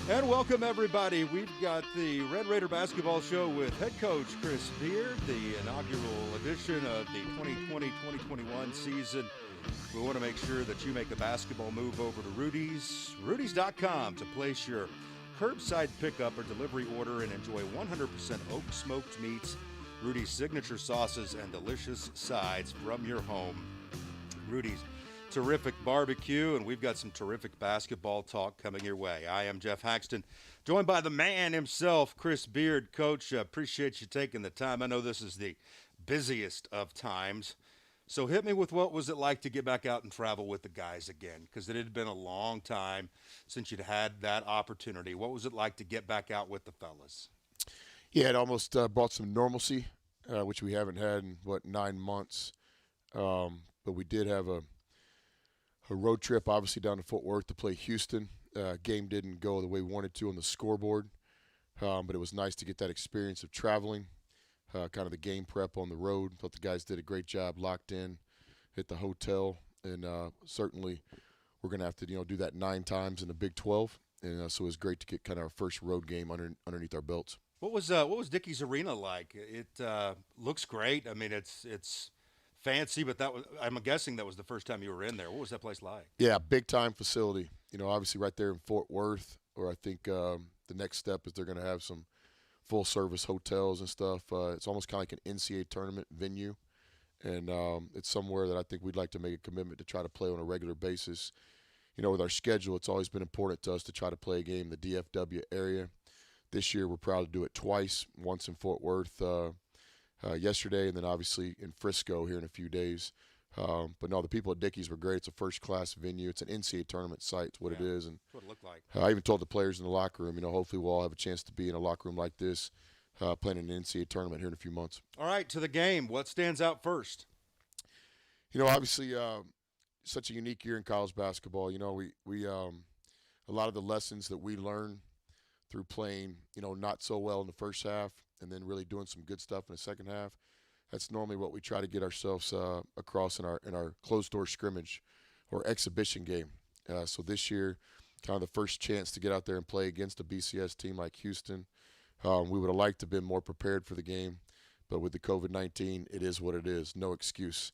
And welcome, everybody. We've got the Red Raider basketball show with head coach Chris Beard, the inaugural edition of the 2020-2021 season. We want to make sure that you make a basketball move over to Rudy's, rudys.com, to place your curbside pickup or delivery order and enjoy 100% oak smoked meats, Rudy's signature sauces, and delicious sides from your home. Rudy's terrific barbecue, and we've got some terrific basketball talk coming your way. I am Jeff Haxton, joined by the man himself, Chris Beard. Coach, appreciate you taking the time. I know this is the busiest of times, so hit me with what was it like to get back out and travel with the guys again, because it had been a long time since you'd had that opportunity. What was it like to get back out with the fellas? Yeah, it almost brought some normalcy, which we haven't had in, 9 months. But we did have a road trip, obviously, down to Fort Worth to play Houston. Game didn't go the way we wanted to on the scoreboard, but it was nice to get that experience of traveling, kind of the game prep on the road. Thought the guys did a great job, locked in at the hotel, and certainly we're going to have to do that 9 times in the Big 12, and so it was great to get kind of our first road game underneath our belts. What was Dickey's Arena like? It looks great. I mean, it's fancy, but I'm guessing that was the first time you were in there. What was that place like? Yeah, big time facility. Obviously right there in Fort Worth, or I think the next step is they're going to have some full service hotels and stuff. It's almost kind of like an NCAA tournament venue, and it's somewhere that I think we'd like to make a commitment to try to play on a regular basis. With our schedule, it's always been important to us to try to play a game in the DFW area. This year, we're proud to do it twice, once in Fort Worth yesterday, and then obviously in Frisco here in a few days. But no, the people at Dickey's were great. It's a first-class venue. It's an NCAA tournament site. It's what it is. And that's what it looked like. I even told the players in the locker room, hopefully we'll all have a chance to be in a locker room like this, playing in an NCAA tournament here in a few months. All right, to the game. What stands out first? Obviously, such a unique year in college basketball. We a lot of the lessons that we learn through playing, not so well in the first half and then really doing some good stuff in the second half. That's normally what we try to get ourselves across in our closed-door scrimmage or exhibition game. So this year, kind of the first chance to get out there and play against a BCS team like Houston. We would have liked to have been more prepared for the game, but with the COVID-19, it is what it is. No excuse.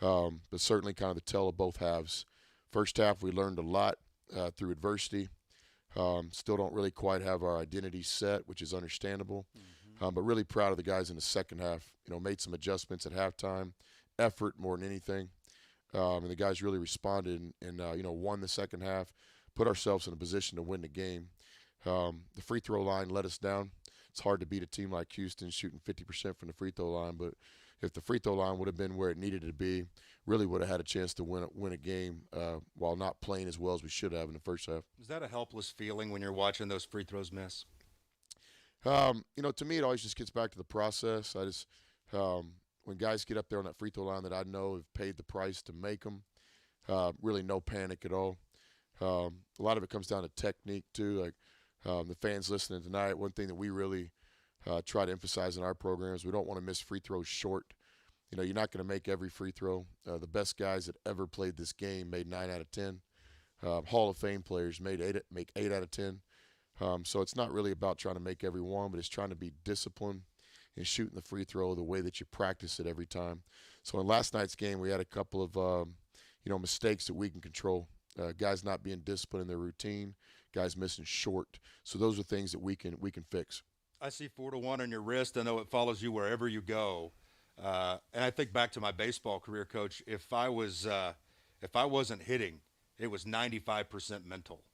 But certainly kind of the tell of both halves. First half, we learned a lot through adversity. Still don't really quite have our identity set, which is understandable. But really proud of the guys in the second half. Made some adjustments at halftime, effort more than anything. And the guys really responded and won the second half, put ourselves in a position to win the game. The free throw line let us down. It's hard to beat a team like Houston shooting 50% from the free throw line, but if the free throw line would have been where it needed to be, really would have had a chance to win a game while not playing as well as we should have in the first half. Is that a helpless feeling when you're watching those free throws miss? To me, it always just gets back to the process. I just when guys get up there on that free throw line that I know have paid the price to make them, really no panic at all. A lot of it comes down to technique too. Like the fans listening tonight, one thing that we really try to emphasize in our program is we don't want to miss free throws short. You're not going to make every free throw. The best guys that ever played this game made 9 out of 10. Hall of Fame players make 8 out of 10. So it's not really about trying to make every one, but it's trying to be disciplined and shooting the free throw the way that you practice it every time. So in last night's game, we had a couple of mistakes that we can control. Guys not being disciplined in their routine, guys missing short. So those are things that we can fix. I see 4-1 on your wrist. I know it follows you wherever you go. And I think back to my baseball career, Coach. If I wasn't hitting, it was 95% mental.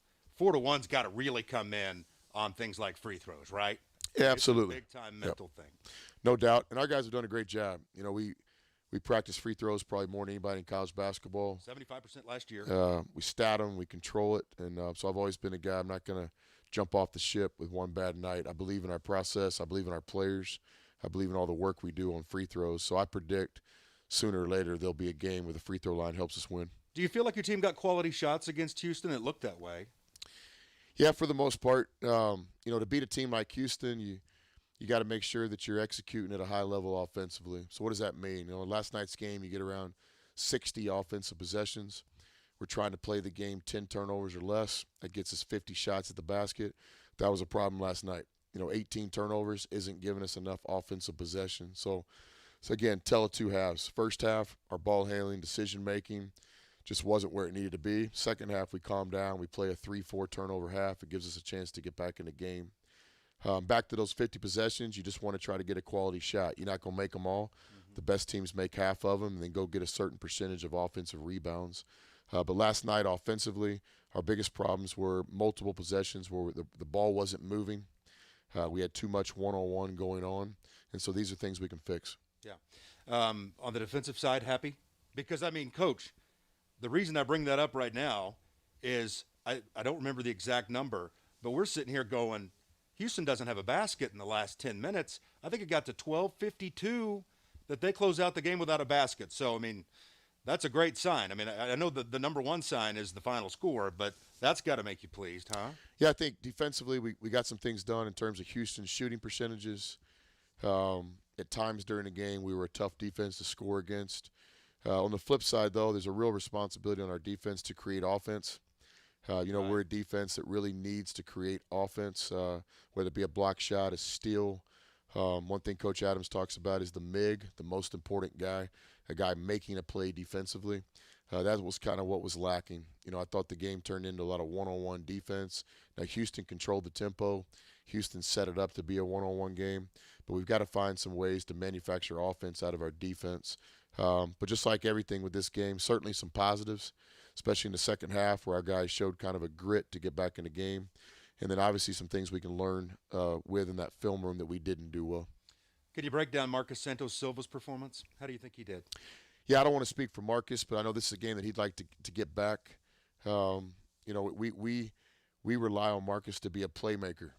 4-1's got to really come in on things like free throws, right? Yeah, absolutely. It's a big-time mental thing. No doubt. And our guys have done a great job. We practice free throws probably more than anybody in college basketball. 75% last year. We stat them. We control it. And so I've always been a guy, I'm not going to jump off the ship with one bad night. I believe in our process. I believe in our players. I believe in all the work we do on free throws. So I predict sooner or later there'll be a game where the free throw line helps us win. Do you feel like your team got quality shots against Houston? It looked that way. Yeah, for the most part. To beat a team like Houston, you got to make sure that you're executing at a high level offensively. So what does that mean? In last night's game, you get around 60 offensive possessions. We're trying to play the game 10 turnovers or less. That gets us 50 shots at the basket. That was a problem last night. 18 turnovers isn't giving us enough offensive possession. So again, tell it 2 halves. First half, our ball handling, decision making just wasn't where it needed to be. Second half, we calmed down. We play a 3-4 turnover half. It gives us a chance to get back in the game. Back to those 50 possessions, you just want to try to get a quality shot. You're not going to make them all. Mm-hmm. The best teams make half of them and then go get a certain percentage of offensive rebounds. But last night, offensively, our biggest problems were multiple possessions where the ball wasn't moving. We had too much one-on-one going on. And so these are things we can fix. Yeah. On the defensive side, happy? Because, Coach, the reason I bring that up right now is I don't remember the exact number, but we're sitting here going, Houston doesn't have a basket in the last 10 minutes. I think it got to 12:52 that they close out the game without a basket. So, that's a great sign. I know the number one sign is the final score, but that's got to make you pleased, huh? Yeah, I think defensively we got some things done in terms of Houston's shooting percentages. At times during the game, we were a tough defense to score against. On the flip side, though, there's a real responsibility on our defense to create offense. Right. We're a defense that really needs to create offense, whether it be a block shot, a steal. One thing Coach Adams talks about is the MIG, the most important guy, a guy making a play defensively. That was kind of what was lacking. I thought the game turned into a lot of one-on-one defense. Now, Houston controlled the tempo. Houston set it up to be a one-on-one game. But we've got to find some ways to manufacture offense out of our defense. But just like everything with this game, certainly some positives, especially in the second half where our guys showed kind of a grit to get back in the game. And then obviously some things we can learn with in that film room that we didn't do well. Can you break down Marcus Santos Silva's performance? How do you think he did? Yeah, I don't want to speak for Marcus, but I know this is a game that he'd like to get back. We rely on Marcus to be a playmaker.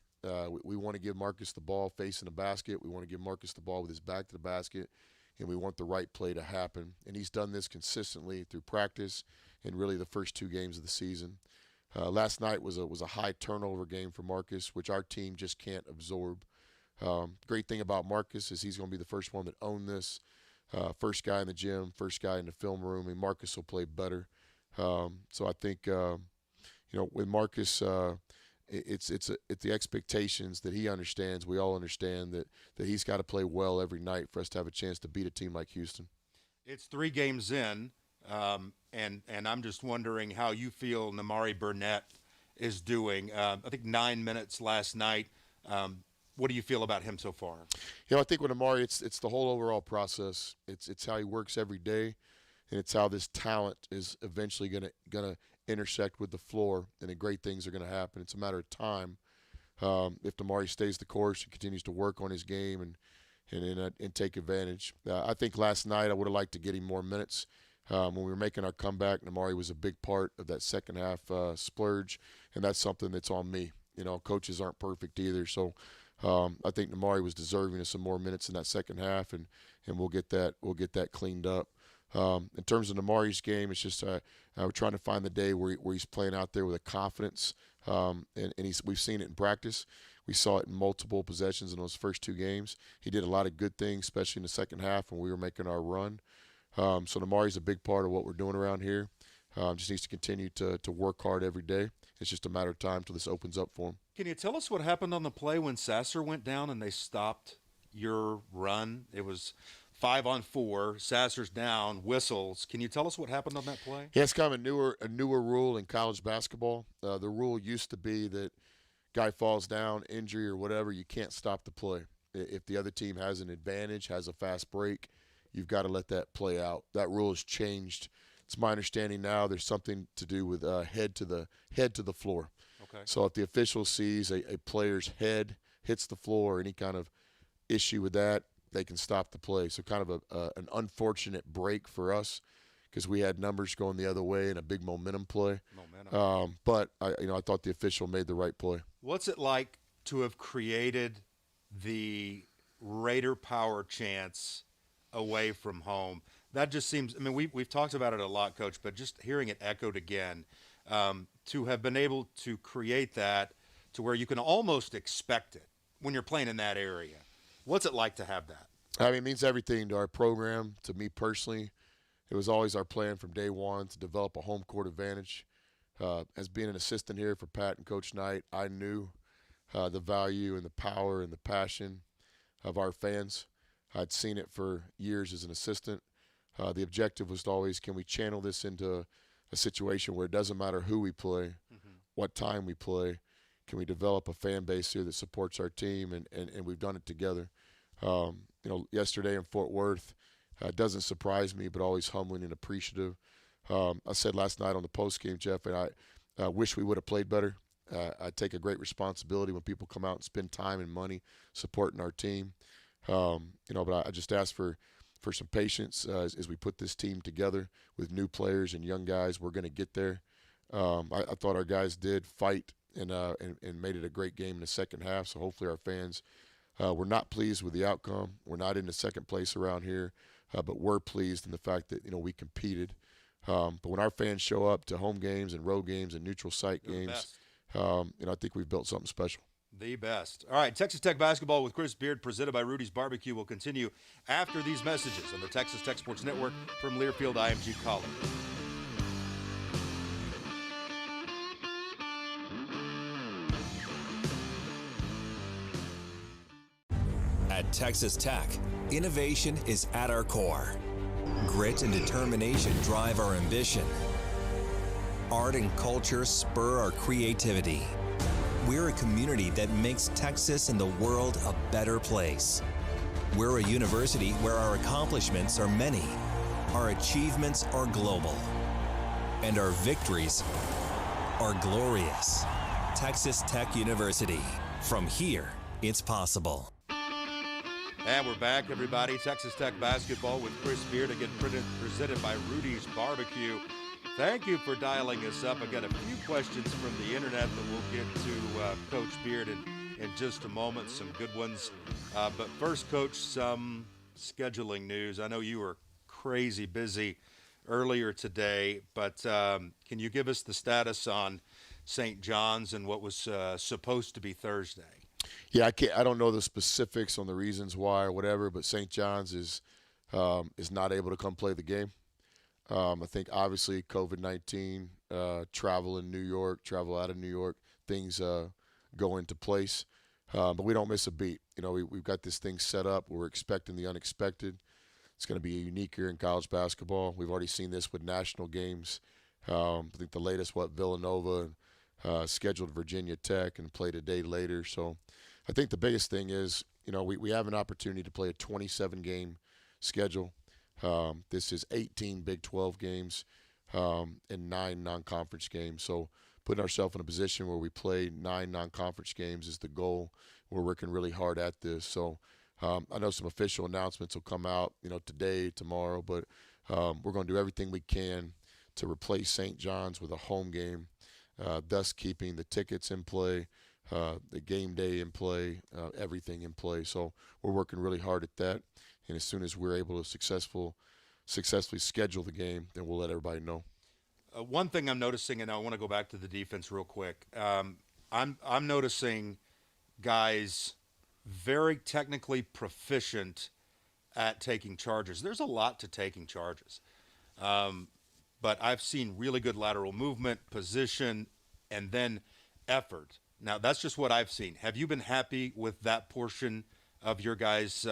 We want to give Marcus the ball facing the basket. We want to give Marcus the ball with his back to the basket, and we want the right play to happen. And he's done this consistently through practice and really the first 2 games of the season. Last night was a high turnover game for Marcus, which our team just can't absorb. Great thing about Marcus is he's going to be the first one that owned this. First guy in the gym, first guy in the film room, and Marcus will play better. So I think with Marcus, it's the expectations that he understands. We all understand that he's got to play well every night for us to have a chance to beat a team like Houston. It's 3 games in, and I'm just wondering how you feel Namari Burnett is doing. I think 9 minutes last night. What do you feel about him so far? I think with Namari, it's the whole overall process. It's how he works every day, and it's how this talent is eventually gonna intersect with the floor, and then great things are gonna happen. It's a matter of time. If Namari stays the course and continues to work on his game and take advantage. I think last night I would have liked to get him more minutes. When we were making our comeback, Namari was a big part of that second half splurge, and that's something that's on me. Coaches aren't perfect either, so. I think Namari was deserving of some more minutes in that second half, and we'll get that cleaned up. In terms of Namari's game, it's just we're trying to find the day where he's playing out there with a confidence, and we've seen it in practice. We saw it in multiple possessions in those first 2 games. He did a lot of good things, especially in the second half when we were making our run. So Namari's a big part of what we're doing around here. Just needs to continue to work hard every day. It's just a matter of time till this opens up for him. Can you tell us what happened on the play when Sasser went down and they stopped your run? It was 5-on-4, Sasser's down, whistles. Can you tell us what happened on that play? Yeah, it's kind of a newer rule in college basketball. The rule used to be that guy falls down, injury or whatever, you can't stop the play. If the other team has an advantage, has a fast break, you've got to let that play out. That rule has changed. It's my understanding now there's something to do with head to the floor. Okay. So if the official sees a player's head hits the floor or any kind of issue with that, they can stop the play. So kind of an unfortunate break for us because we had numbers going the other way and a big momentum play. But I thought the official made the right play. What's it like to have created the Raider power chance away from home? That just seems – we've talked about it a lot, Coach, but just hearing it echoed again, to have been able to create that to where you can almost expect it when you're playing in that area. What's it like to have that? It means everything to our program, to me personally, it was always our plan from day one to develop a home court advantage. As being an assistant here for Pat and Coach Knight, I knew the value and the power and the passion of our fans. I'd seen it for years as an assistant. The objective was always, can we channel this into a situation where it doesn't matter who we play, what time we play, can we develop a fan base here that supports our team, and we've done it together. Yesterday in Fort Worth, doesn't surprise me, but always humbling and appreciative. I said last night on the postgame, Jeff, and I wish we would have played better. I take a great responsibility when people come out and spend time and money supporting our team. But I just ask for some patience as we put this team together with new players and young guys. We're going to get there. I thought our guys did fight and made it a great game in the second half. So hopefully our fans were not pleased with the outcome. We're not in the second place around here, but we're pleased in the fact that we competed. But when our fans show up to home games and road games and neutral site games, I think we've built something special. The best. All right, Texas Tech basketball with Chris Beard, presented by Rudy's Barbecue, will continue after these messages on the Texas Tech Sports Network from Learfield IMG College. At Texas Tech, innovation is at our core. Grit and determination drive our ambition. Art and culture spur our creativity. We're a community that makes Texas and the world a better place. We're a university where our accomplishments are many, our achievements are global, and our victories are glorious. Texas Tech University. From here, it's possible. And we're back, everybody. Texas Tech basketball with Chris Beard, again presented by Rudy's Barbecue. Thank you for dialing us up. I got a few questions from the internet that we'll get to Coach Beard in just a moment, some good ones. But first, Coach, some scheduling news. I know you were crazy busy earlier today, but can you give us the status on St. John's and what was supposed to be Thursday? Yeah, I don't know the specifics on the reasons why or whatever, but St. John's is not able to come play the game. I think obviously COVID-19, travel in New York, travel out of New York, things go into place. But we don't miss a beat. We've got this thing set up. We're expecting the unexpected. It's going to be a unique year in college basketball. We've already seen this with national games. I think the latest, Villanova scheduled Virginia Tech and played a day later. So I think the biggest thing is, we have an opportunity to play a 27-game schedule. This is 18 Big 12 games and 9 non-conference games. So putting ourselves in a position where we play 9 non-conference games is the goal. We're working really hard at this. So I know some official announcements will come out, today, tomorrow, but we're going to do everything we can to replace St. John's with a home game, thus keeping the tickets in play, the game day in play, everything in play. So we're working really hard at that. And as soon as we're able to successfully schedule the game, then we'll let everybody know. One thing I'm noticing, and I want to go back to the defense real quick. I'm noticing guys very technically proficient at taking charges. There's a lot to taking charges, but I've seen really good lateral movement, position, and then effort. Now that's just what I've seen. Have you been happy with that portion of your guys'?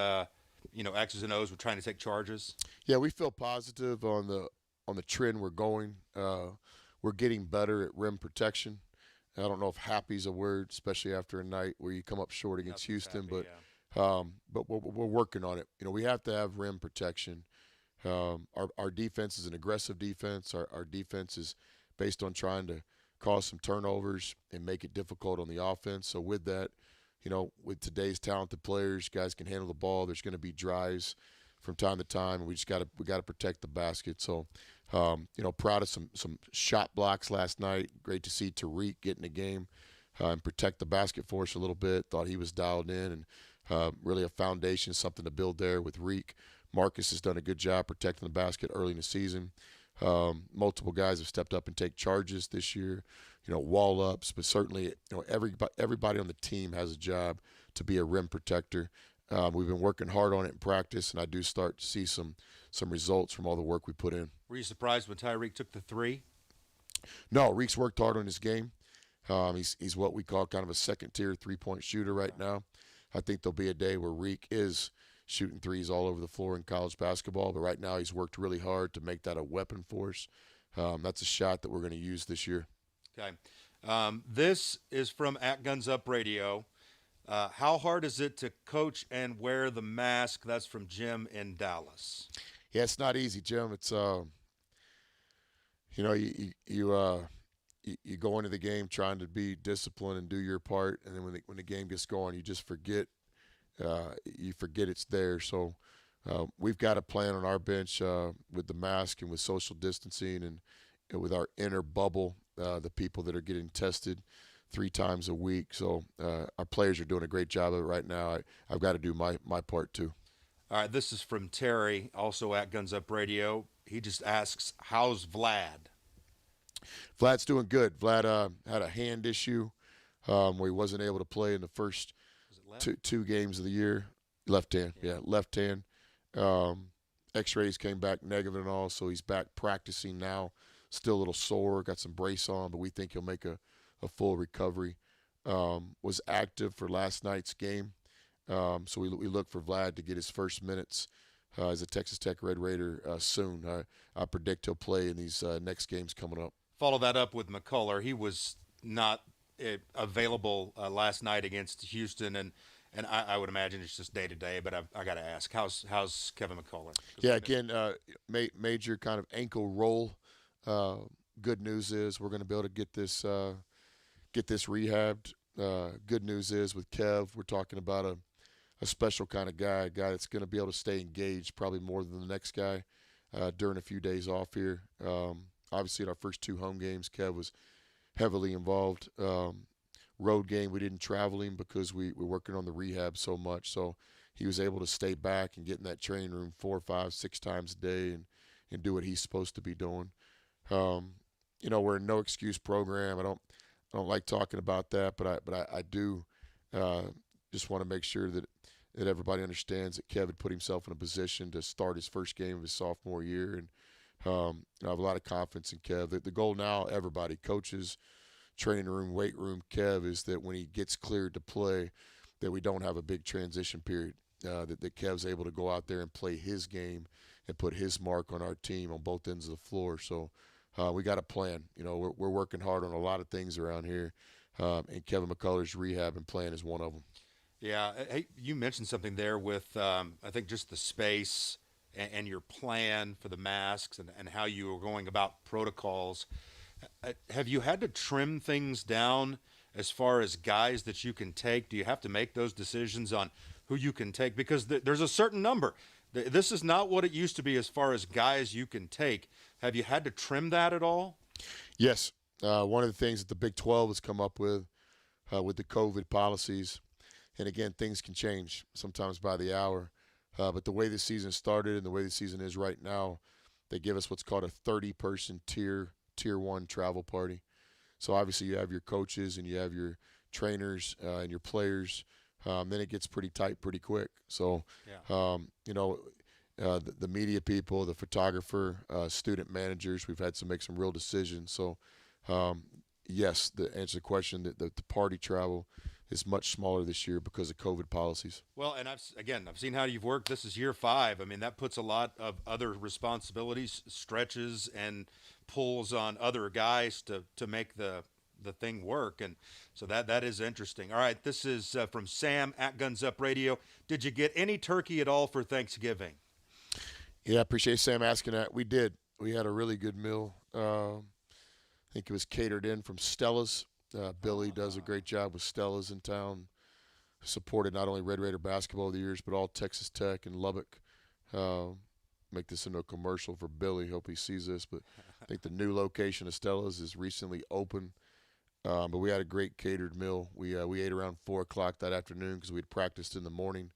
X's and O's, we're trying to take charges? Yeah, we feel positive on the trend we're going. We're getting better at rim protection. I don't know if happy's a word, especially after a night where you come up short against Houston, happy, but we're working on it. We have to have rim protection. Our defense is an aggressive defense. Our defense is based on trying to cause some turnovers and make it difficult on the offense. So with that, with today's talented players, guys can handle the ball. There's going to be drives from time to time, and we got to protect the basket. So, proud of some shot blocks last night. Great to see Tariq get in the game and protect the basket for us a little bit. Thought he was dialed in, and really a foundation, something to build there with Reek. Marcus has done a good job protecting the basket early in the season. Multiple guys have stepped up and take charges this year. Wall ups, but certainly, everybody on the team has a job to be a rim protector. We've been working hard on it in practice, and I do start to see some results from all the work we put in. Were you surprised when Tyreek took the three? No, Reek's worked hard on his game. He's what we call kind of a second-tier three-point shooter right now. I think there'll be a day where Reek is shooting threes all over the floor in college basketball, but right now he's worked really hard to make that a weapon for us. That's a shot that we're going to use this year. Okay. This is from At Guns Up Radio. How hard is it to coach and wear the mask? That's from Jim in Dallas. Yeah, it's not easy, Jim. It's you go into the game trying to be disciplined and do your part, and then when the game gets going, you just forget. You forget it's there. So we've got a plan on our bench with the mask and with social distancing and with our inner bubble, the people that are getting tested 3 times a week. So our players are doing a great job of it right now. I've got to do my part too. All right, this is from Terry, also at Guns Up Radio. He just asks, how's Vlad? Vlad's doing good. Vlad had a hand issue where he wasn't able to play in the first two games of the year. Left hand, yeah, left hand. X-rays came back negative and all, so he's back practicing now. Still a little sore, got some brace on, but we think he'll make a full recovery. Was active for last night's game. So we look for Vlad to get his first minutes as a Texas Tech Red Raider soon. I predict he'll play in these next games coming up. Follow that up with McCullough. He was not available last night against Houston, and I would imagine it's just day-to-day, but I got to ask, how's Kevin McCullough? Yeah, again, major kind of ankle roll. Good news is we're going to be able to get this rehabbed. Good news is with Kev, we're talking about a special kind of guy, a guy that's going to be able to stay engaged probably more than the next guy during a few days off here. Obviously, in our first 2 home games, Kev was heavily involved. Road game, we didn't travel him because we're working on the rehab so much. So he was able to stay back and get in that training room 4, 5, 6 times a day and do what he's supposed to be doing. We're a no excuse program. I don't like talking about that, but I do just want to make sure that everybody understands that Kev had put himself in a position to start his first game of his sophomore year, and I have a lot of confidence in Kev. The goal now, everybody, coaches, training room, weight room, Kev, is that when he gets cleared to play, that we don't have a big transition period, that Kev's able to go out there and play his game and put his mark on our team on both ends of the floor. So we got a plan. We're working hard on a lot of things around here, and Kevin McCullough's rehab and plan is one of them. Yeah, hey, you mentioned something there with I think just the space and your plan for the masks and how you were going about protocols. Have you had to trim things down as far as guys that you can take? Do you have to make those decisions on who you can take? Because there's a certain number. This is not what it used to be as far as guys you can take. Have you had to trim that at all? Yes. One of the things that the Big 12 has come up with the COVID policies, and again, things can change sometimes by the hour. But the way the season started and the way the season is right now, they give us what's called a 30-person tier 1 travel party. So obviously you have your coaches and you have your trainers and your players. Then it gets pretty tight pretty quick. So, the media people, the photographer, student managers, we've had to make some real decisions. So, yes, to answer the question, the party travel is much smaller this year because of COVID policies. Well, and I've seen how you've worked. This is year 5. I mean, that puts a lot of other responsibilities, stretches, and pulls on other guys to make the thing work. And so that is interesting. All right, this is from Sam at Guns Up Radio. Did you get any turkey at all for Thanksgiving? Yeah, I appreciate Sam asking that. We did. We had a really good meal. I think it was catered in from Stella's. Billy does a great job with Stella's in town. Supported not only Red Raider basketball over the years, but all Texas Tech and Lubbock. Make this into a commercial for Billy. Hope he sees this. But I think the new location of Stella's is recently open. But we had a great catered meal. We ate around 4 o'clock that afternoon because we had practiced in the morning.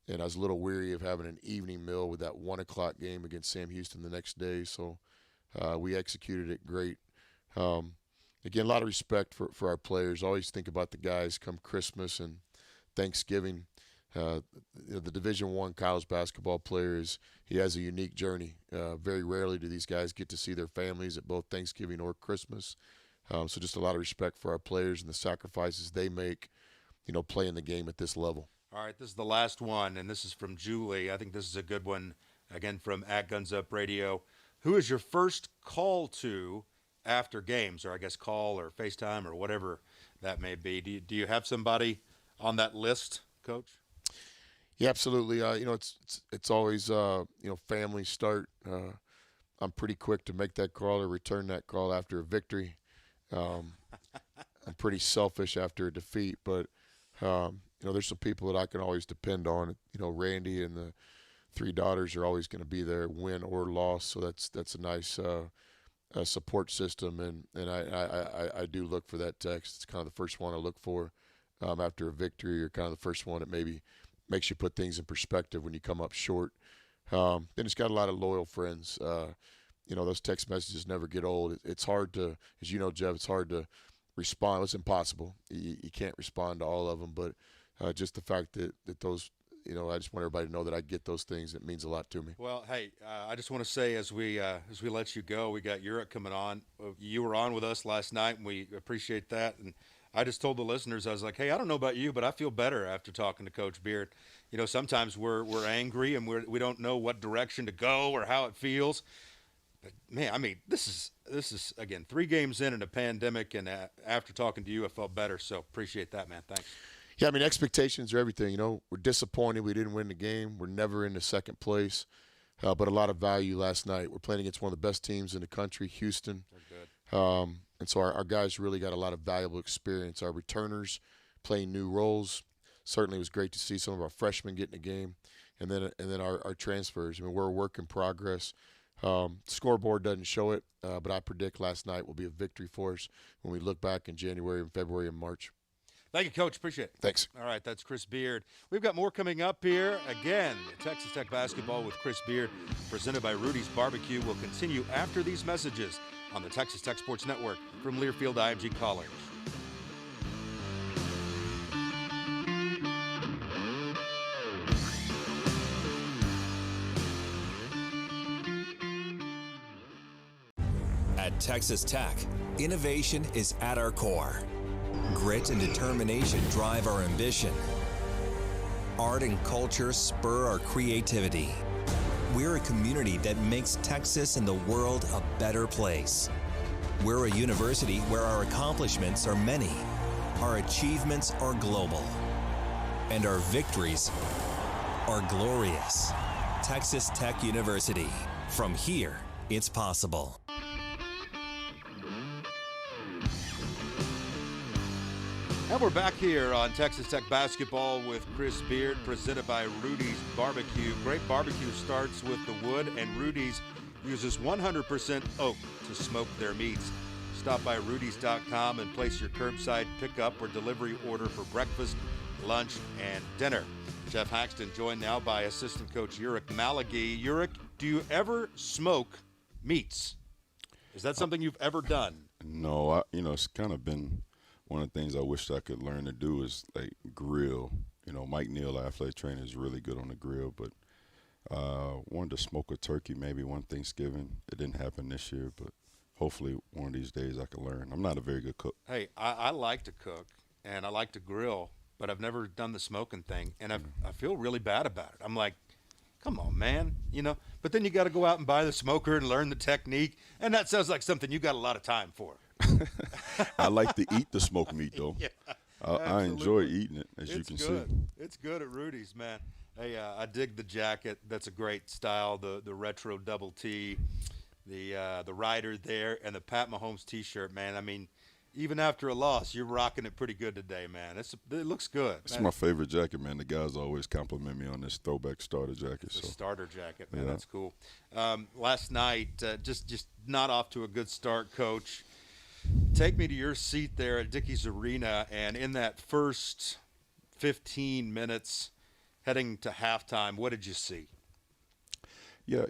And I was a little weary of having an evening meal with that 1 o'clock game against Sam Houston the next day. So we executed it great. Again, a lot of respect for our players. Always think about the guys come Christmas and Thanksgiving. uh, the Division I college basketball player he has a unique journey. Very rarely do these guys get to see their families at both Thanksgiving or Christmas. So just a lot of respect for our players and the sacrifices they make, playing the game at this level. All right, this is the last one, and this is from Julie. I think this is a good one, again, from at Guns Up Radio. Who is your first call to after games, or I guess call or FaceTime or whatever that may be? Do you have somebody on that list, Coach? Yeah, absolutely. It's always family start. I'm pretty quick to make that call or return that call after a victory. I'm pretty selfish after a defeat, but there's some people that I can always depend on. Randy and the 3 daughters are always going to be there, win or loss. So that's a nice support system, and I do look for that text. It's kind of the first one I look for after a victory, or kind of the first one that maybe makes you put things in perspective when you come up short. Then it's got a lot of loyal friends. Those text messages never get old. It's hard to, as you know, Jeff, it's hard to respond. It's impossible. You can't respond to all of them, but just the fact that those, I just want everybody to know that I get those things. It means a lot to me. Well, hey, I just want to say as we let you go, we got Uric coming on. You were on with us last night, and we appreciate that. And I just told the listeners, I was like, hey, I don't know about you, but I feel better after talking to Coach Beard. Sometimes we're angry and we don't know what direction to go or how it feels. But man, I mean, this is again 3 games in a pandemic, and after talking to you, I felt better. So appreciate that, man. Thanks. Yeah, I mean, expectations are everything. We're disappointed we didn't win the game. We're never in the second place, but a lot of value last night. We're playing against one of the best teams in the country, Houston. They're good. And so our guys really got a lot of valuable experience. Our returners playing new roles. Certainly was great to see some of our freshmen get in the game, and then our transfers. I mean, we're a work in progress. Scoreboard doesn't show it, but I predict last night will be a victory for us when we look back in January and February and March. Thank you, Coach. Appreciate it. Thanks. All right, that's Chris Beard. We've got more coming up here. Again, Texas Tech basketball with Chris Beard, presented by Rudy's Barbecue, will continue after these messages on the Texas Tech Sports Network from Learfield IMG College. At Texas Tech, innovation is at our core. Grit and determination drive our ambition. Art and culture spur our creativity. We're a community that makes Texas and the world a better place. We're a university where our accomplishments are many, our achievements are global, and our victories are glorious. Texas Tech University. From here, it's possible. And we're back here on Texas Tech basketball with Chris Beard, presented by Rudy's Barbecue. Great barbecue starts with the wood, and Rudy's uses 100% oak to smoke their meats. Stop by Rudy's.com and place your curbside pickup or delivery order for breakfast, lunch, and dinner. Jeff Haxton joined now by assistant coach Uric Malaghy. Uric, do you ever smoke meats? Is that something you've ever done? No, it's kind of been one of the things I wish I could learn to do is like grill. Mike Neal, our athletic trainer, is really good on the grill, but wanted to smoke a turkey maybe one Thanksgiving. It didn't happen this year, but hopefully one of these days I can learn. I'm not a very good cook. Hey, I like to cook and I like to grill, but I've never done the smoking thing, and I feel really bad about it. I'm like, come on, man, But then you got to go out and buy the smoker and learn the technique, and that sounds like something you got a lot of time for. I like to eat the smoked meat, though. Yeah, I enjoy eating it, as you can see. It's good at Rudy's, man. Hey, I dig the jacket. That's a great style. The retro double T, the rider there, and the Pat Mahomes T-shirt, man. I mean, even after a loss, you're rocking it pretty good today, man. It looks good. It's my favorite jacket, man. The guys always compliment me on this throwback starter jacket. The starter jacket, man. Yeah. That's cool. Last night, just not off to a good start, Coach. Take me to your seat there at Dickies Arena, and in that first 15 minutes heading to halftime, what did you see? Yeah,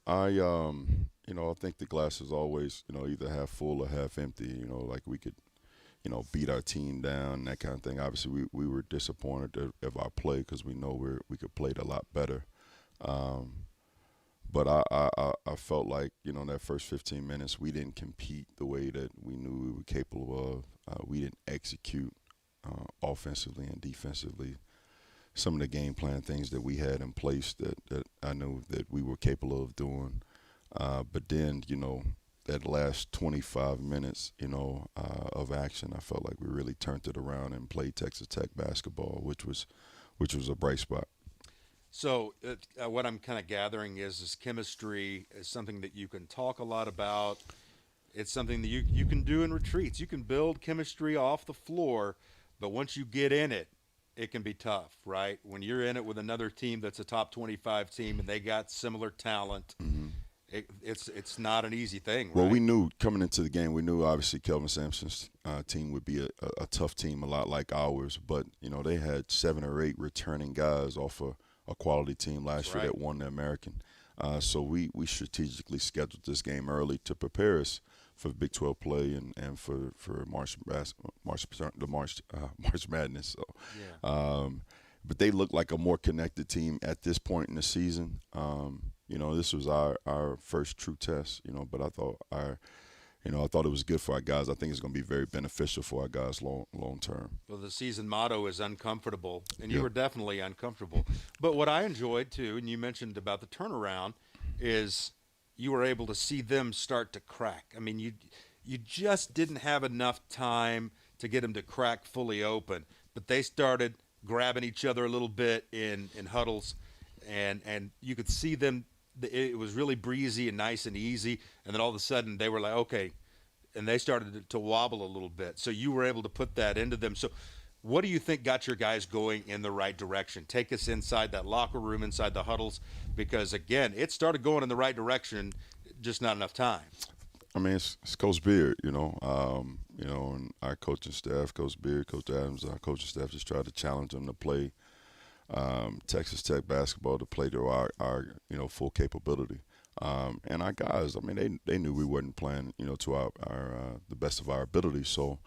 I think the glass is always, either half full or half empty. Like we could beat our team down, that kind of thing. Obviously, we were disappointed of our play because we know we could play it a lot better. But I felt like, that first 15 minutes, we didn't compete the way that we knew we were capable of. We didn't execute offensively and defensively some of the game plan things that we had in place that I knew that we were capable of doing. But then, that last 25 minutes, of action, I felt like we really turned it around and played Texas Tech basketball, which was a bright spot. So what I'm kind of gathering is chemistry is something that you can talk a lot about. It's something that you can do in retreats. You can build chemistry off the floor, but once you get in it, it can be tough, right? When you're in it with another team that's a top 25 team and they got similar talent, it's not an easy thing, right? Well, we knew coming into the game, we knew obviously Kelvin Sampson's team would be a tough team, a lot like ours. But, they had 7 or 8 returning guys off a quality team last year that won the American. So we strategically scheduled this game early to prepare us for Big 12 play and for March Madness. So, yeah. But they look like a more connected team at this point in the season. This was our first true test. But I thought I thought it was good for our guys. I think it's going to be very beneficial for our guys long term. Well, the season motto is uncomfortable, and you were definitely uncomfortable. But what I enjoyed, too, and you mentioned about the turnaround, is you were able to see them start to crack. I mean, you just didn't have enough time to get them to crack fully open, but they started grabbing each other a little bit in huddles, and you could see them. It was really breezy and nice and easy, and then all of a sudden they were like, okay, and they started to wobble a little bit. So you were able to put that into them. So what do you think got your guys going in the right direction? Take us inside that locker room, inside the huddles, because, again, it started going in the right direction, just not enough time. I mean, it's Coach Beard, and our coaching staff, Coach Beard, Coach Adams, our coaching staff just tried to challenge them to play Texas Tech basketball, to play to our full capability. And our guys, I mean, they knew we wasn't playing, to our the best of our ability. So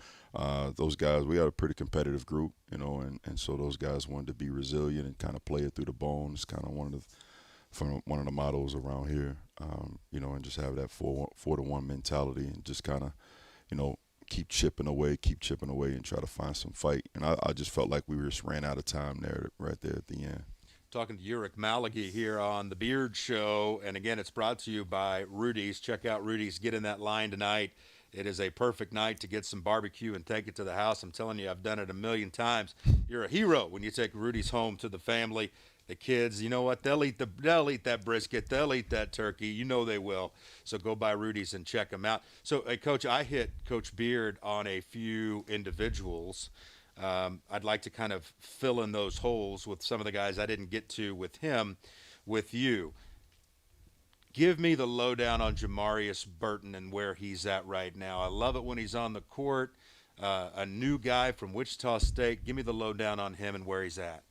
those guys, we had a pretty competitive group, and so those guys wanted to be resilient and kind of play it through the bones, kind of one of the mottos around here, and just have that 4-to-1 mentality and just kind of, keep chipping away and try to find some fight. And I just felt like we just ran out of time right there at the end. Talking to Uric Malagy here on The Beard Show. And, again, it's brought to you by Rudy's. Check out Rudy's. Get in that line tonight. It is a perfect night to get some barbecue and take it to the house. I'm telling you, I've done it a million times. You're a hero when you take Rudy's home to the family. The kids, you know what? They'll eat that brisket. They'll eat that turkey. You know they will. So go by Rudy's and check them out. So, Coach, I hit Coach Beard on a few individuals. I'd like to kind of fill in those holes with some of the guys I didn't get to with him, with you. Give me the lowdown on Jamarius Burton and where he's at right now. I love it when he's on the court. A new guy from Wichita State. Give me the lowdown on him and where he's at.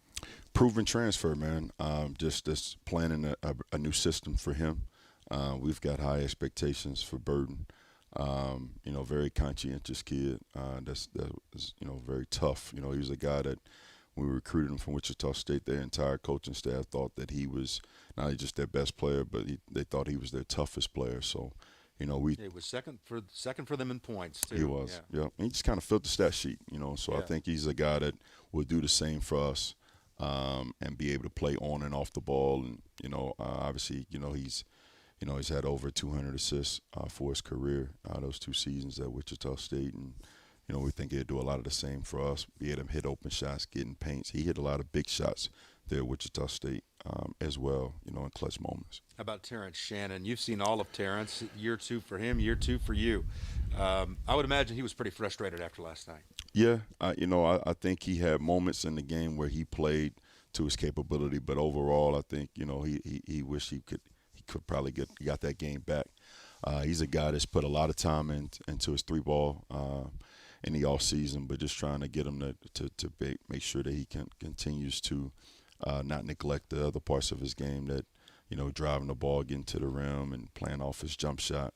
Proven transfer, man. Just planning a new system for him. We've got high expectations for Burton. Very conscientious kid. That's very tough. He was a guy that when we recruited him from Wichita State, their entire coaching staff thought that he was not only just their best player, but they thought he was their toughest player. So, he was second for them in points too. He was, yeah. He just kind of filled the stat sheet. So I think he's a guy that will do the same for us. And be able to play on and off the ball, and obviously, he's had over 200 assists for his career, those 2 seasons at Wichita State, and we think he'll do a lot of the same for us. Be able to hit open shots, getting paints. He hit a lot of big shots there at Wichita State as well, in clutch moments. How about Terrence Shannon? You've seen all of Terrence. Year 2 for him, year 2 for you. I would imagine he was pretty frustrated after last night. Yeah, I think he had moments in the game where he played to his capability, but overall, I think he wished he could probably got that game back. He's a guy that's put a lot of time into his 3-ball in the off season, but just trying to get him to make sure that he continues to not neglect the other parts of his game, that driving the ball, getting to the rim, and playing off his jump shot.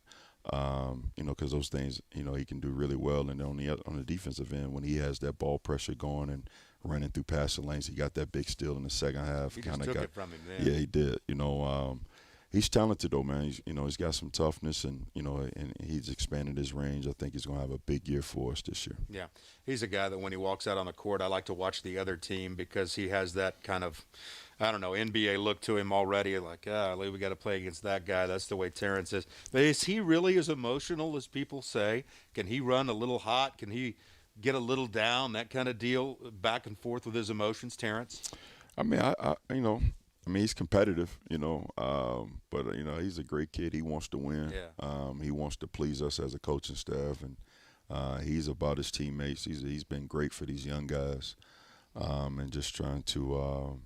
Because those things, he can do really well. And on the defensive end, when he has that ball pressure going and running through passing lanes, he got that big steal in the second half. He just took it from him then. Yeah, he did. He's talented though, man. He's got some toughness, and and he's expanded his range. I think he's going to have a big year for us this year. Yeah, he's a guy that when he walks out on the court, I like to watch the other team because he has that kind of, I don't know, NBA look to him already. Like, we got to play against that guy. That's the way Terrence is. But is he really as emotional as people say? Can he run a little hot? Can he get a little down? That kind of deal, back and forth with his emotions, Terrence? I mean, he's competitive, but he's a great kid. He wants to win. Yeah. He wants to please us as a coaching staff, and he's about his teammates. He's been great for these young guys, and just trying to,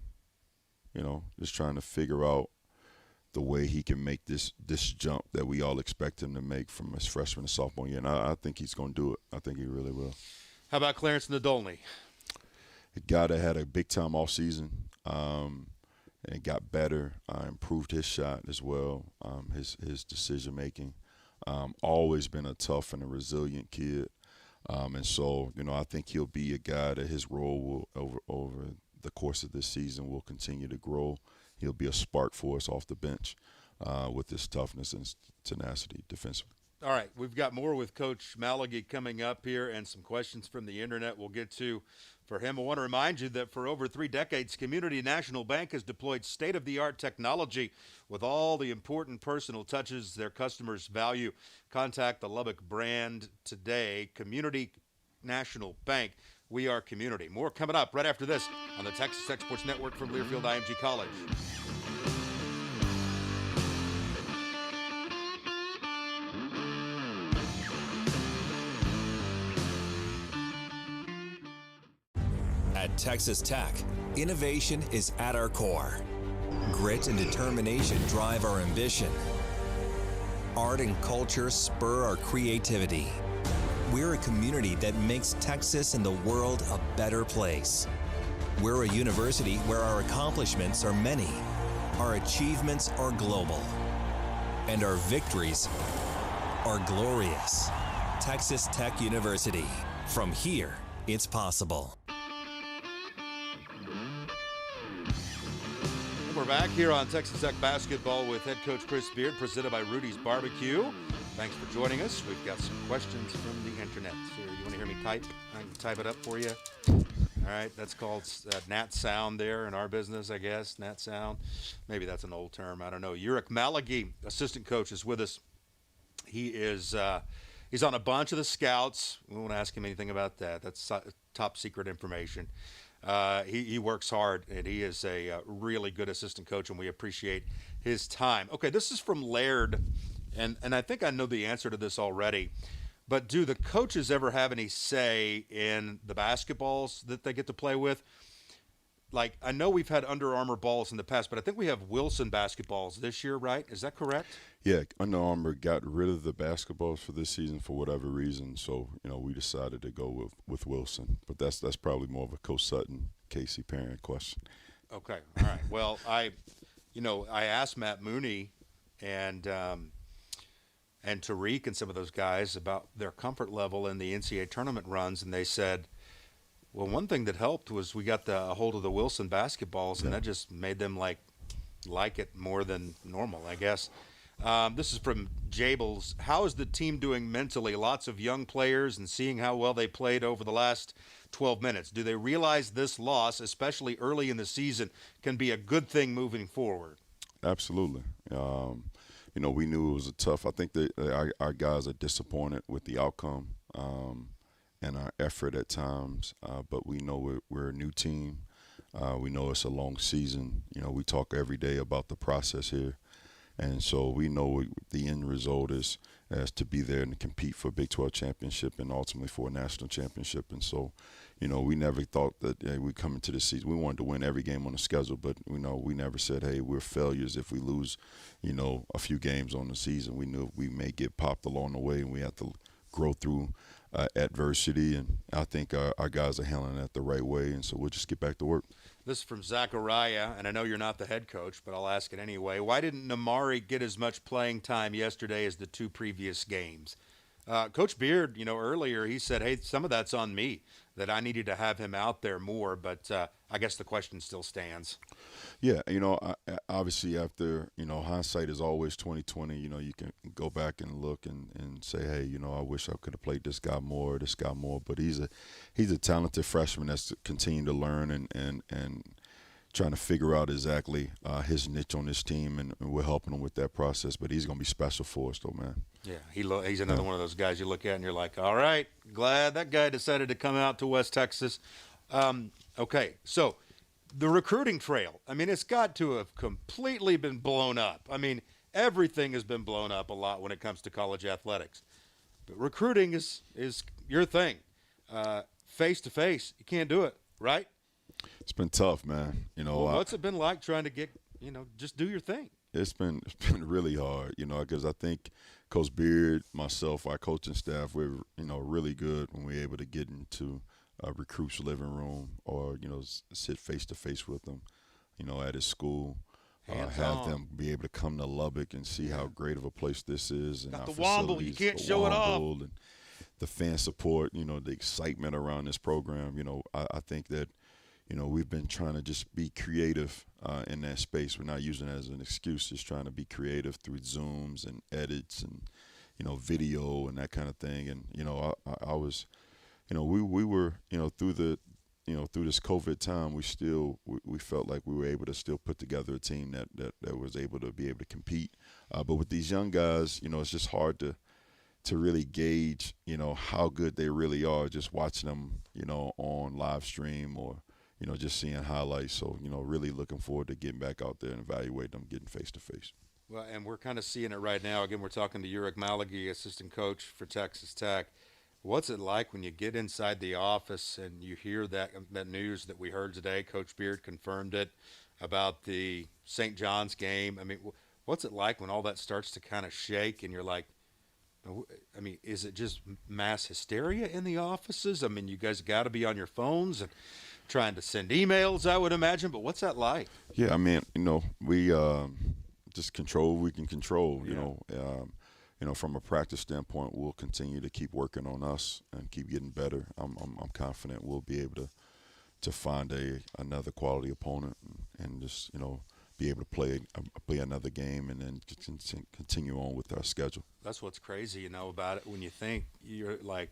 figure out the way he can make this jump that we all expect him to make from his freshman to sophomore year. And I think he's going to do it. I think he really will. How about Clarence Nadolny? A guy that had a big time all season. And got better, improved his shot as well, his decision making. Always been a tough and a resilient kid, and so I think he'll be a guy that his role will over the course of this season will continue to grow. He'll be a spark for us off the bench with his toughness and tenacity defensively. All right, we've got more with Coach Malagy coming up here and some questions from the internet we'll get to for him. I want to remind you that for over 3 decades, Community National Bank has deployed state-of-the-art technology with all the important personal touches their customers value. Contact the Lubbock brand today. Community National Bank. We are community. More coming up right after this on the Texas Tech Sports Network from Learfield IMG College. At Texas Tech, innovation is at our core. Grit and determination drive our ambition. Art and culture spur our creativity. We're a community that makes Texas and the world a better place. We're a university where our accomplishments are many, our achievements are global, and our victories are glorious. Texas Tech University. From here, it's possible. We're back here on Texas Tech Basketball with head coach Chris Beard, presented by Rudy's Barbecue. Thanks for joining us. We've got some questions from the internet. Here, you want to hear me type? I can type it up for you. All right, that's called Nat Sound there in our business, I guess. Nat Sound. Maybe that's an old term. I don't know. Uric Malagy, assistant coach, is with us. He is he's on a bunch of the scouts. We won't ask him anything about that. That's top secret information. He works hard, and he is a really good assistant coach, and we appreciate his time. Okay, this is from Laird, and I think I know the answer to this already, but do the coaches ever have any say in the basketballs that they get to play with? Like, I know we've had Under Armour balls in the past, but I think we have Wilson basketballs this year, right? Is that correct? Yeah, Under Armour got rid of the basketballs for this season for whatever reason, so we decided to go with Wilson. But that's probably more of a Coach Sutton, Casey Parent question. Okay, all right. Well, I asked Matt Mooney and Tariq and some of those guys about their comfort level in the NCAA tournament runs, and they said, well, one thing that helped was we got a hold of the Wilson basketballs, and that just made them like it more than normal, I guess. This is from Jables. How is the team doing mentally? Lots of young players, and seeing how well they played over the last 12 minutes. Do they realize this loss, especially early in the season, can be a good thing moving forward? Absolutely. We knew it was a tough. I think that our guys are disappointed with the outcome and our effort at times, but we know we're a new team. We know it's a long season. We talk every day about the process here. And so we know the end result is to be there and to compete for a Big 12 championship and ultimately for a national championship. And so, we never thought that we come into this season. We wanted to win every game on the schedule, but we never said, hey, we're failures if we lose, a few games on the season. We knew we may get popped along the way, and we have to grow through adversity, and I think our guys are handling that the right way, and so we'll just get back to work. This is from Zachariah, and I know you're not the head coach, but I'll ask it anyway. Why didn't Namari get as much playing time yesterday as the 2 previous games? Coach Beard, earlier he said, hey, some of that's on me, that I needed to have him out there more, but I guess the question still stands. Yeah, obviously after, hindsight is always 20/20. You can go back and look and say, hey, I wish I could have played this guy more, but he's a talented freshman that's continuing to learn and trying to figure out exactly his niche on this team, and we're helping him with that process. But he's going to be special for us, though, man. Yeah, he's another one of those guys you look at and you're like, all right, glad that guy decided to come out to West Texas. Okay, so the recruiting trail, it's got to have completely been blown up. Everything has been blown up a lot when it comes to college athletics. But recruiting is your thing. Face-to-face, you can't do it, right? It's been tough, man. What's it been like trying to get, just do your thing? It's been really hard, because I think Coach Beard, myself, our coaching staff, we're, really good when we're able to get into a recruit's living room or, sit face-to-face with them, at his school. Have them be able to come to Lubbock and see how great of a place this is. And got our the Womble, facilities, you can't the show it off. Womble, and the fan support, the excitement around this program. I think that, we've been trying to just be creative in that space. We're not using it as an excuse, just trying to be creative through Zooms and edits and, video and that kind of thing. And, I was, we were, through this COVID time, we felt like we were able to still put together a team that was able to compete. But with these young guys, it's just hard to really gauge, how good they really are just watching them, on live stream or, just seeing highlights. So, really looking forward to getting back out there and evaluating them, getting face-to-face. Well, and we're kind of seeing it right now. Again, we're talking to Uric Malagi, assistant coach for Texas Tech. What's it like when you get inside the office and you hear that news that we heard today? Coach Beard confirmed it about the St. John's game. What's it like when all that starts to kind of shake and you're like, is it just mass hysteria in the offices? You guys got to be on your phones and trying to send emails, I would imagine. But what's that like? Yeah, we just control what we can control. From a practice standpoint, we'll continue to keep working on us and keep getting better. I'm confident we'll be able to find another quality opponent and just be able to play another game and then continue on with our schedule. That's what's crazy, about it. When you think you're like,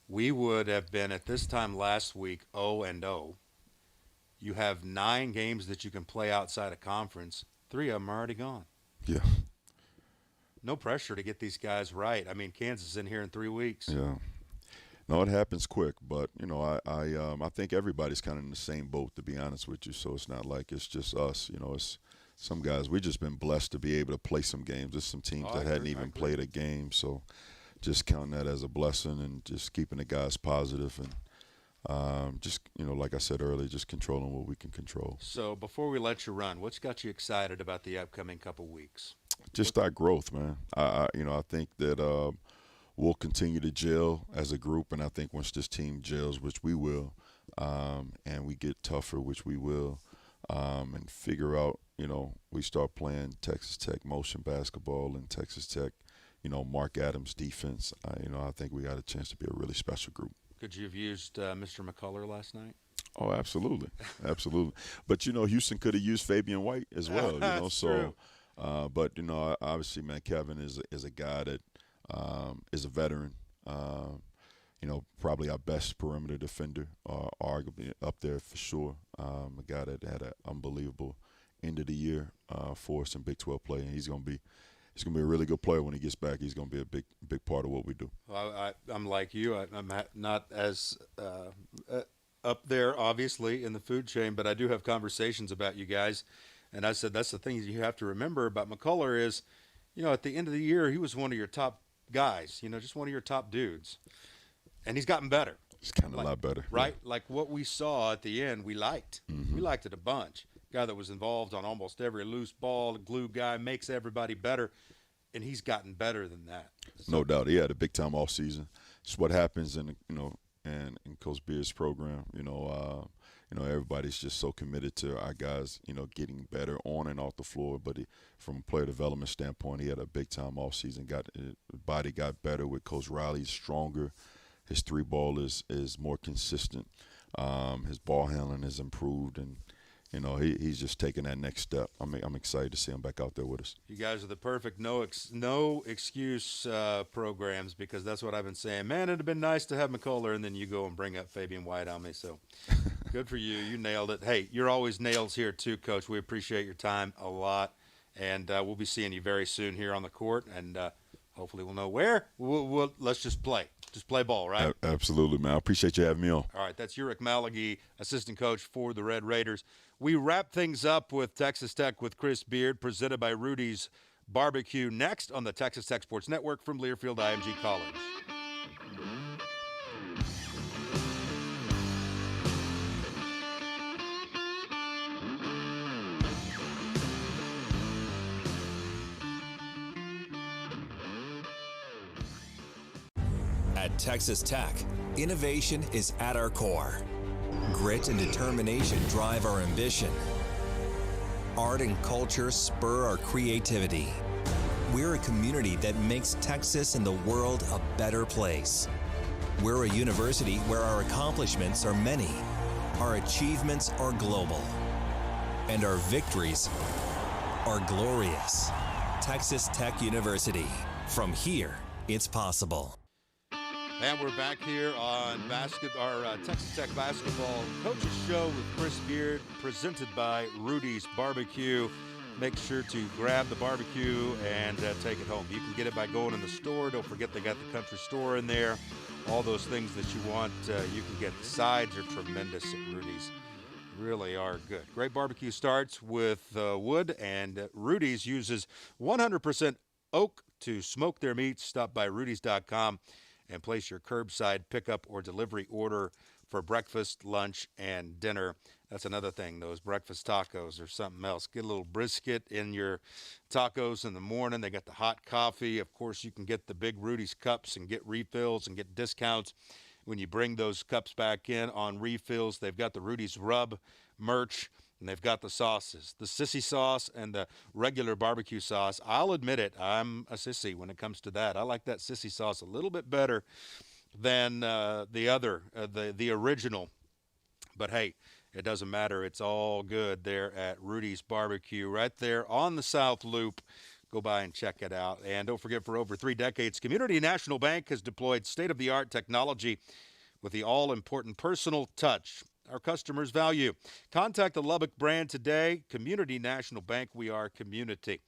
we would have been at this time last week 0-0. You have 9 games that you can play outside of conference. 3 of them are already gone. Yeah. No pressure to get these guys right. Kansas is in here in 3 weeks. Yeah. No, it happens quick, but I think everybody's kind of in the same boat, to be honest with you. So it's not like it's just us. It's some guys. We've just been blessed to be able to play some games. There's some teams that hadn't even played a game, so just counting that as a blessing and just keeping the guys positive and just like I said earlier, just controlling what we can control. So before we let you run, what's got you excited about the upcoming couple weeks? Just our growth, man. I think that we'll continue to gel as a group, and I think once this team gels, which we will, and we get tougher, which we will, and figure out, we start playing Texas Tech motion basketball and Texas Tech, Mark Adams defense. I think we got a chance to be a really special group. Could you have used Mr. McCullough last night? Oh, absolutely, absolutely. But Houston could have used Fabian White as well. True. But obviously, man, Kevin is a guy that is a veteran. Probably our best perimeter defender, arguably up there for sure. A guy that had an unbelievable end of the year for us in Big 12 play, and he's gonna be a really good player when he gets back. He's gonna be a big part of what we do. Well, I'm like you. I'm not as up there, obviously, in the food chain, but I do have conversations about you guys. And I said that's the thing you have to remember about McCullough is, at the end of the year, he was one of your top guys, just one of your top dudes. And he's gotten better. He's kind of a lot better. Right? Yeah. Like what we saw at the end, we liked. Mm-hmm. We liked it a bunch. Guy that was involved on almost every loose ball, glue guy, makes everybody better. And he's gotten better than that. So, no doubt. He had a big-time offseason. it's what happens in in Coach Beard's program. Everybody's just so committed to our guys, getting better on and off the floor. But from a player development standpoint, he had a big-time offseason. His body got better with Coach Riley. He's stronger. His three ball is more consistent. His ball handling has improved, and he's just taking that next step. I'm excited to see him back out there with us. You guys are the perfect no excuse programs, because that's what I've been saying. Man, it'd have been nice to have McCullough, and then you go and bring up Fabian White on me. So good for you. You nailed it. Hey, you're always nails here too, Coach. We appreciate your time a lot, and we'll be seeing you very soon here on the court, and hopefully we'll know where. Let's just play. Just play ball, right? Absolutely, man. I appreciate you having me on. All right, that's Uric Malagi, assistant coach for the Red Raiders. We wrap things up with Texas Tech with Chris Beard, presented by Rudy's Barbecue, next on the Texas Tech Sports Network from Learfield IMG College. At Texas Tech, innovation is at our core. Grit and determination drive our ambition. Art and culture spur our creativity. We're a community that makes Texas and the world a better place. We're a university where our accomplishments are many, our achievements are global, and our victories are glorious. Texas Tech University. From here, it's possible. And we're back here on our Texas Tech Basketball Coaches Show with Chris Beard, presented by Rudy's Barbecue. Make sure to grab the barbecue and take it home. You can get it by going in the store. Don't forget they got the country store in there. All those things that you want, you can get. The sides are tremendous at Rudy's. Really are good. Great barbecue starts with wood, and Rudy's uses 100% oak to smoke their meats. Stop by Rudy's.com. and place your curbside pickup or delivery order for breakfast, lunch, and dinner. That's another thing. Those breakfast tacos are something else. Get a little brisket in your tacos in the morning. They got the hot coffee. Of course, you can get the big Rudy's cups and get refills and get discounts when you bring those cups back in on refills. They've got the Rudy's Rub merch. And they've got the sauces, the sissy sauce and the regular barbecue sauce. I'll admit it, I'm a sissy when it comes to that. I like that sissy sauce a little bit better than the original. But hey, it doesn't matter. It's all good there at Rudy's Barbecue, right there on the South Loop. Go by and check it out. And don't forget, for over 3 decades, Community National Bank has deployed state-of-the-art technology with the all-important personal touch our customers value. Contact the Lubbock brand today. Community National Bank, we are community.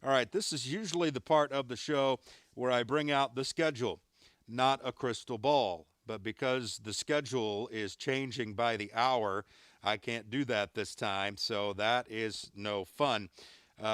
All right, this is usually the part of the show where I bring out the schedule, not a crystal ball. But because the schedule is changing by the hour, I can't do that this time, so that is no fun.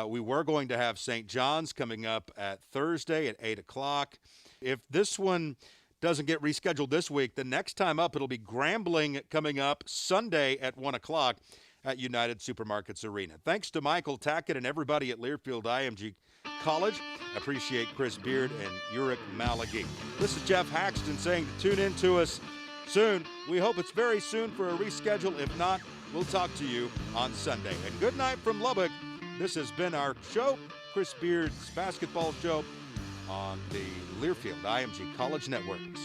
We were going to have St. John's coming up at Thursday at 8 o'clock. If this one doesn't get rescheduled this week, the next time up, it'll be Grambling coming up Sunday at 1 o'clock at United Supermarkets Arena. Thanks to Michael Tackett and everybody at Learfield IMG College. I appreciate Chris Beard and Uric Malagi. This is Jeff Haxton saying to tune in to us soon. We hope it's very soon for a reschedule. If not, we'll talk to you on Sunday. And good night from Lubbock. This has been our show, Chris Beard's basketball show, on the Learfield IMG College Networks.